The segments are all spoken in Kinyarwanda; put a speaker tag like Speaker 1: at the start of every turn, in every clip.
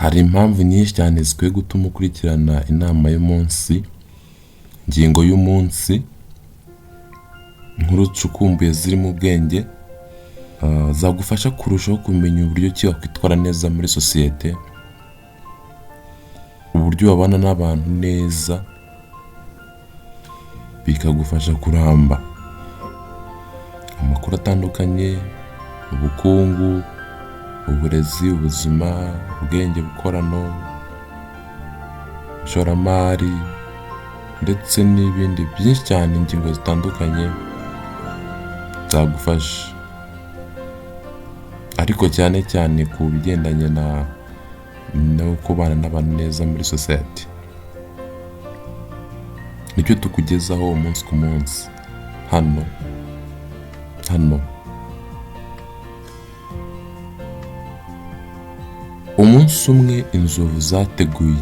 Speaker 1: Hari impamvu nyinshi cyane zikwiye gutuma ukurikirana inama y'umunsi, ingingo y'umunsi, inkuru cukumbuye ziri mu bwenge, zagufasha kurushaho kumenya uburyo ki wakwitwara neza muri sosiyete, uburyo wabana n'abantu neza, bikagufasha kuramba. Amakuru atandukanye, ubukungu, uburezi, ubuzima, ubwenge bukorano, ishoramari ndetse n'ibindi byinshi cyane, ingingo zitandukanye zagufasha, ariko cyane cyane ku bigendanye no kubana n'abantu neza muri society. Nicyo tukugezaho umunsi ku munsi hano. Umunsi umwe inzovu zateguye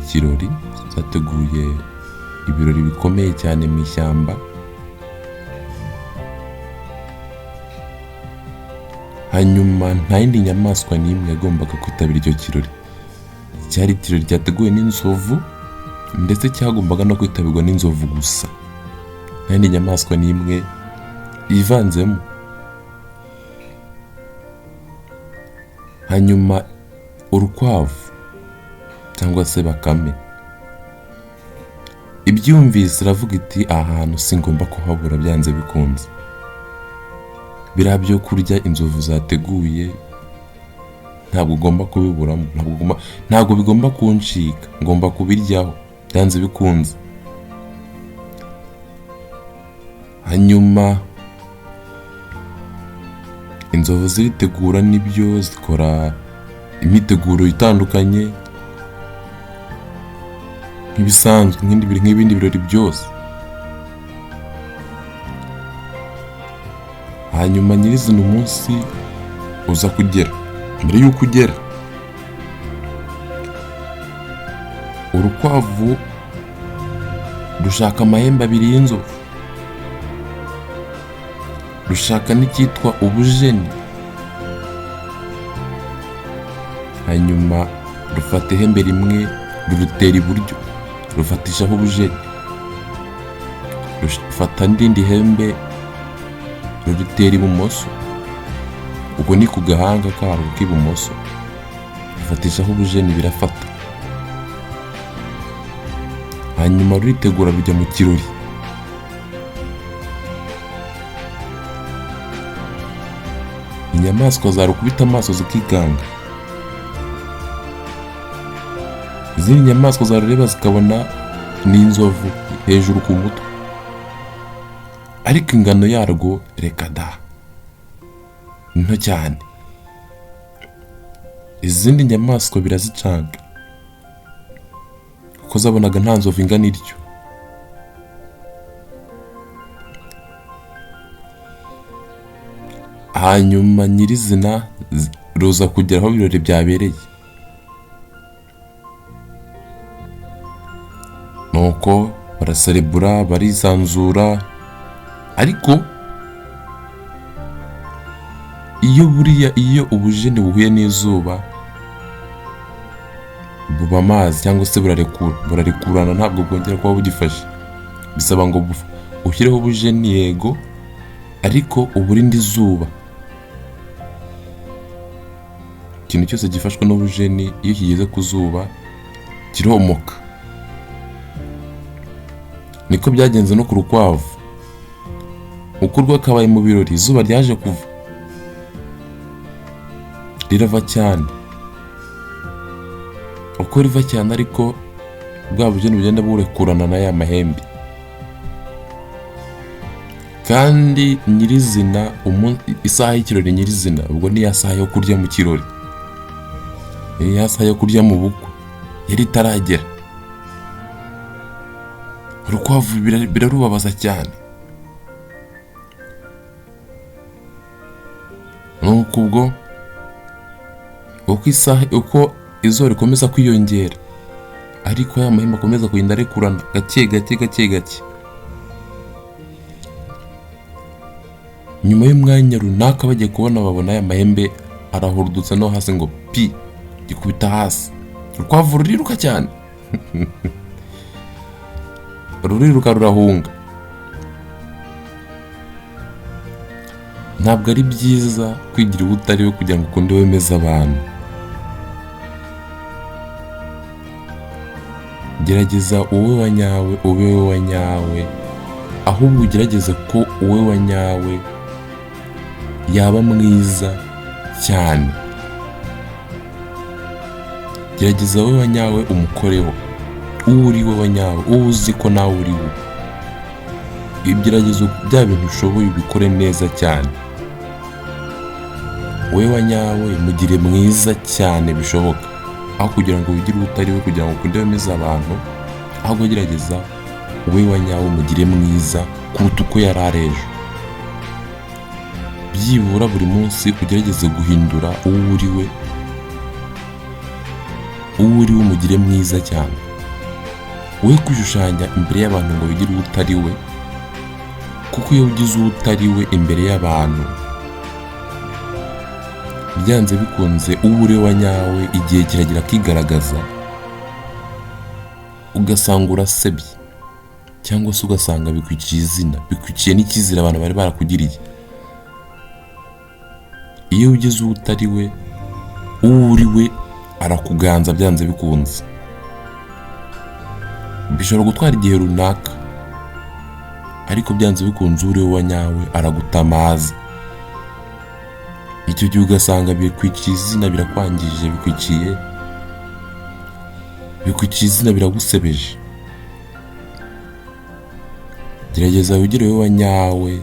Speaker 1: ibirori bikomeye cyane mu ishyamba. Hanyuma nta yindi nyamaswa n'imwe yagombaga kwitabira icyo kirori. Cyari ikirori cyateguwe n'inzovu, ndetse cyagombaga no kwitabirwa n'inzovu gusa, nta yindi nyamaswa n'imwe ivanzemo. Hanyuma urukwavu cyangwa se bakame ibyumvise iravuga iti, aha hantu singomba kuhabura byanze bikunze. Biriya byo kurya inzovu zateguye ntabwo ugomba kubiburamo, ntabwo bigomba kuncika, ngomba kubiryaho byanze bikunze. Hanyuma inzovu ziritegura, n'ibyo zikora imyiteguro itandukanye nk'ibisanzwe, nk'ibindi birori byose. Hanyuma nyirizina umunsi uza kugera. Mbere y'uko ugera, urukwavu rushaka amahembe abiri y'inzovu, rushaka n'icyitwa ubujeni. Hanyuma rufata ihembe rimwe rurutera iburyo, rufatishaho ubujeni. Rufata n'irindi hembe rurutera ibumoso, ubwo ni ku gahanga kabo k'ibumoso, rufatishaho ubujeni, birafata. Hanyuma ruritegura rujya mu kirori. Inyamaswa zarukubita amaso zikiganga, izindi nyamaswa zarureba zikabona ni inzovu hejuru ku mutwe, ariko ingano yarwo reka da, nto cyane. Izindi nyamaswa birazicanga kuko zabonaga nta nzovu ingana iryo. Hanyuma nyirizina ruza kugera aho ibirori byabereye, nuko baraserebura, barisanzura. Ariko iyo ubujeni buhuye n'izuba buba amazi, cyangwa se burarekurana, ntabwo bwongera kuba bugifashe. Bisaba ngo ushyireho ubujeni, yego, ariko uburinde izuba. Ikintu cyose gifashwe n'ubujeni iyo kigeze ku zuba kiromoka. Niko byagenze no ku rukwavu. Uko rwakabaye mu birori, izuba ryaje kuva, rirava cyane. Uko riva cyane ariko bwa bujeni bugenda burekurana na ya mahembe. Kandi nyirizina isaha y'ikirori nyirizina, ubwo ni ya saha yo kurya mu kirori, ni ya saha yo kurya mu bukwe, yari itaragera. Urukwavu birarubabaza cyane. Nuko ubwo uko izuba rikomeza kwiyongera, ariko ya mahembe akomeza kugenda arekurana gake gake. Nyuma y'umwanya runaka bagiye kubona, babona aya mahembe arahurdutse no hasi, ngo pi, gikubita hasi. urukwavu ruriruka cyane ruriruka rurahunga. Ntabwo ari byiza kwigira uwo utari we kugira ngo ukunde wemeze abantu. Gerageza uwe wa nyawe, ube we wa nyawe, ahubwo ugerageze ko uwe wa nyawe yaba mwiza cyane. Gerageza wowe wa nyawe umukoreho, uwo uri we wa nyawe, uwo uzi ko nawe uri we. Igerageza bya bintu ushoboye ubikore neza cyane. Wowe wa nyawe mugire mwiza cyane bishoboka, aho kugira ngo wigire utari we kugira ngo ukunde wemeze abantu, ahubwo gerageza wowe wa nyawe mugire mwiza kuruta uko yari ari ejo. Byibura buri munsi ugerageze guhindura uwo uri we, umugire mwiza cyane. We kwishushanya imbere y'abantu ngo wigire uwo utari we, kuko iyo ugize uwo utari we imbere y'abantu, byanze bikunze uwo uri wa nyawe igihe kiragira kigaragaza, ugasanga urasebye cyangwa se ugasanga bikwikiye izina, bikwikiye n'ikizira abantu bari barakugiriye. Iyo ugize uwo utari we, uwo uri we arakuganza byanze bikunze. Bishobora gutwara igihe runaka, ariko byanze bikunze uri we wa nyawe aragutamaza. Icyo gihe ugasanga bikwikiye izina, birakwangije, bikwikiye izina, biragusebeje. Gerageza wigire we wa nyawe,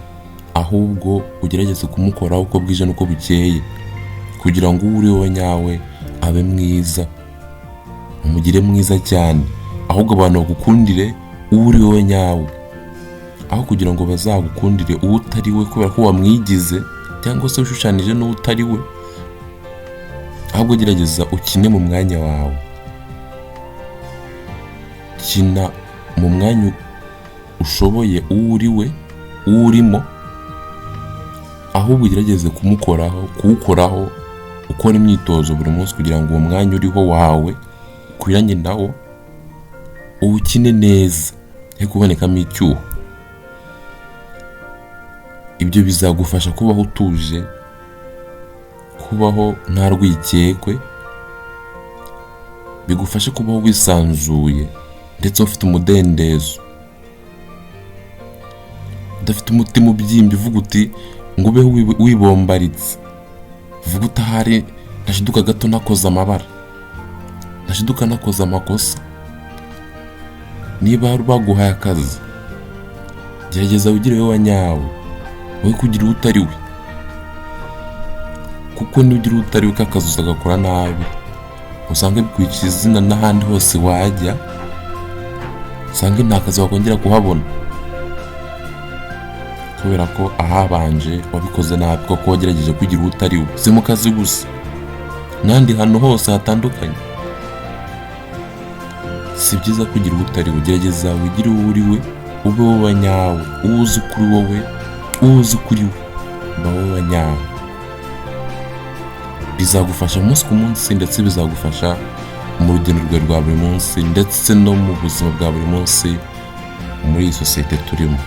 Speaker 1: ahubwo ugerageze kumukoraho uko bwije n'uko bukeye, kugira ngo uwo uri we wa nyawe abe mwiza, umugire mwiza cyane, ahubwo abantu bagukundire uwo uri we wa nyawe, aho kugira ngo bazagukundire uwo utari we kubera ko wamwigize cyangwa se ushushanyije n'uwo utari we. Ahubwo gerageza ukine mu mwanya wawe, kina mu mwanya ushoboye uwo uri we, uwo urimo, ahubwo ugerageze kuwukoraho, ukora imyitozo buri munsi kugira ngo uwo mwanya uriho wawe ukwiranye nawo, uwukine neza, he kubonekamo icyuho. Ibyo bizagufasha kubaho utuje, kubaho nta rwikekwe, bigufashe kubaho wisanzuye ndetse ufite umudendezo, udafite umutima ubyimbye uvuga uti ngo ube wibombaritse, uvuga utahari nashiduka gato nakoze amabara, nashiduka nakoze amakosa. Niba baguhaye akazi, gerageza wigire we wa nyawe, we kugira uwo utari we, kuko nugira uwo utari we k'akazi uzagakora nabi, usanga bikwikiye izina n'ahandi hose wajya, usange nta kazi wakongera kuhabona, kubera ko ahabanje wabikoze nabi, kuko wagerageje kugira uwo utari we. Si mu kazi gusa, n'ahandi hantu hose hatandukanye. Si byiza kugira uwo utari we. Gerageza wigire uwo uri we, ube wowe wa nyawe, uwo uzi kuri wowe, uwo uzi kuri we, ba wowe wa nyawe. Bizagufasha umunsi ku munsi, ndetse bizagufasha mu rugendo rwawe rwa buri munsi, ndetse no mu buzima bwa buri munsi muri iyi sosiyete turimo.